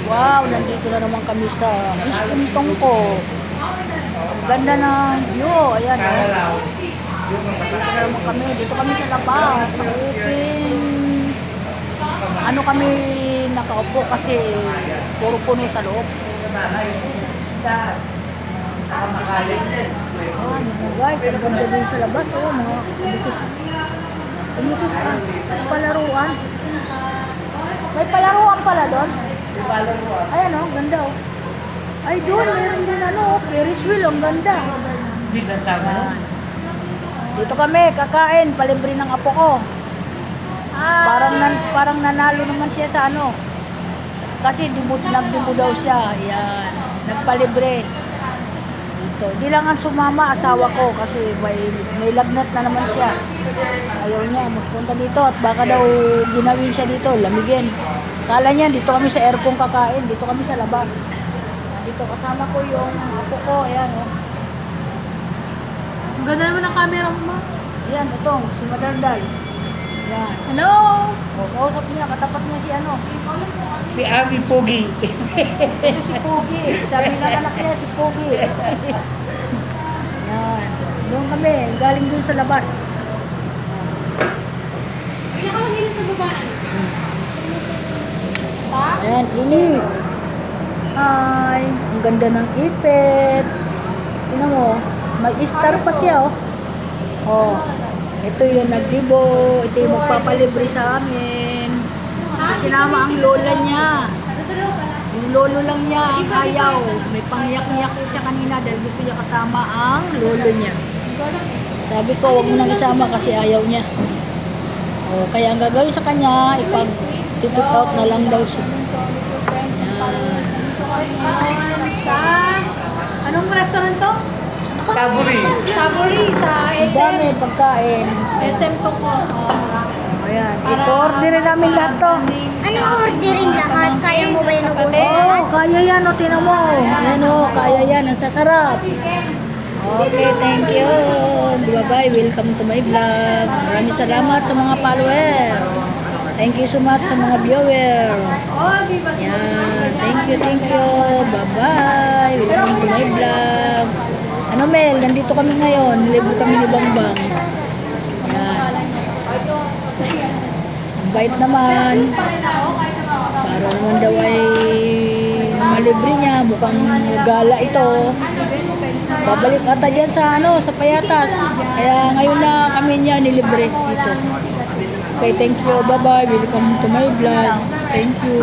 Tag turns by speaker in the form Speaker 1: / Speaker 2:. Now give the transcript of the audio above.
Speaker 1: Wow, nandito na naman kami sa Iskong Tongko. Ang ganda ng view. Ayan, oh. Dito na naman kami. Dito kami sa labas. Sa open. Ano kami nakaupo kasi puro puno sa loob. Ayan, guys. Ang ganda din sa labas. Oh, mga kumitis palaruan. May palaruan pala doon. Ayan o, ganda o. Ay doon, meron din ano, Ferris wheel, ang ganda. Ayan. Dito kami, kakain, palibre ng apo ko. Parang nanalo naman siya sa ano. Kasi nagdumo daw siya. Ayan, nagpalibre. Dito. Di lang ang sumama, asawa ko, kasi may lagnat na naman siya. Ayaw niya magpunta dito at baka daw ginawin siya dito, lamigin. Kala niya dito kami sa aircon kakain, dito kami sa labas. Dito kasama ko yung apo ko, ayan oh.
Speaker 2: Ang ganda naman ng camera mo, ma.
Speaker 1: Ayan, ito, si Madardal. Ayan.
Speaker 2: Hello!
Speaker 1: O, kausap niya, katapat niya si ano.
Speaker 3: Si Abi Pogi.
Speaker 1: Ito si Pogi. Sabi ng anak niya, si Pogi. Ayan. Doon kami, galing doon sa labas.
Speaker 2: Pinakamangilit sa babaan.
Speaker 1: Ayan, init. Ay, ang ganda ng ipit. Tingnan mo, may star pa siya, oh. Oh, ito yung nagdibo. Ito yung magpapalibre sa amin. Sinama ang lola niya. Yung lolo lang niya ang ayaw. May pangyak-nyak siya kanina dahil gusto niya kasama ang lolo niya. Sabi ko, wag mo nang isama kasi ayaw niya. Oh, kaya ang gagawin sa kanya, ipag-ticket out na lang daw siya.
Speaker 2: Sa... Anong restaurant to?
Speaker 3: Saburi.
Speaker 2: Saburi sa
Speaker 1: Ang
Speaker 2: SM.
Speaker 1: dami pagkain.
Speaker 2: SM to ko.
Speaker 1: Ayan, ito-orderin namin lahat to.
Speaker 4: Ano orderin lahat? Kaya mo ba yung
Speaker 1: Oh, kaya yan, o, tinan mo. Ayan o, kaya yan, ang sasarap. Okay, thank you. Bye-bye, welcome to my vlog. Maraming salamat sa mga follower. Thank you so much sa mga viewer.
Speaker 2: Oh, di ba?
Speaker 1: Yan, thank you. Bye-bye, welcome to my vlog. Ano Mel, nandito kami ngayon. Libre kami ni Bangbang. Yan. Ang bait naman. Para naman daw ay malibre niya. Mukhang gala ito. Babalik ata dyan sa sa Payatas. Kaya ngayon na kami niya nilibre dito. Okay, thank you. Bye-bye. Welcome to my vlog. Thank you.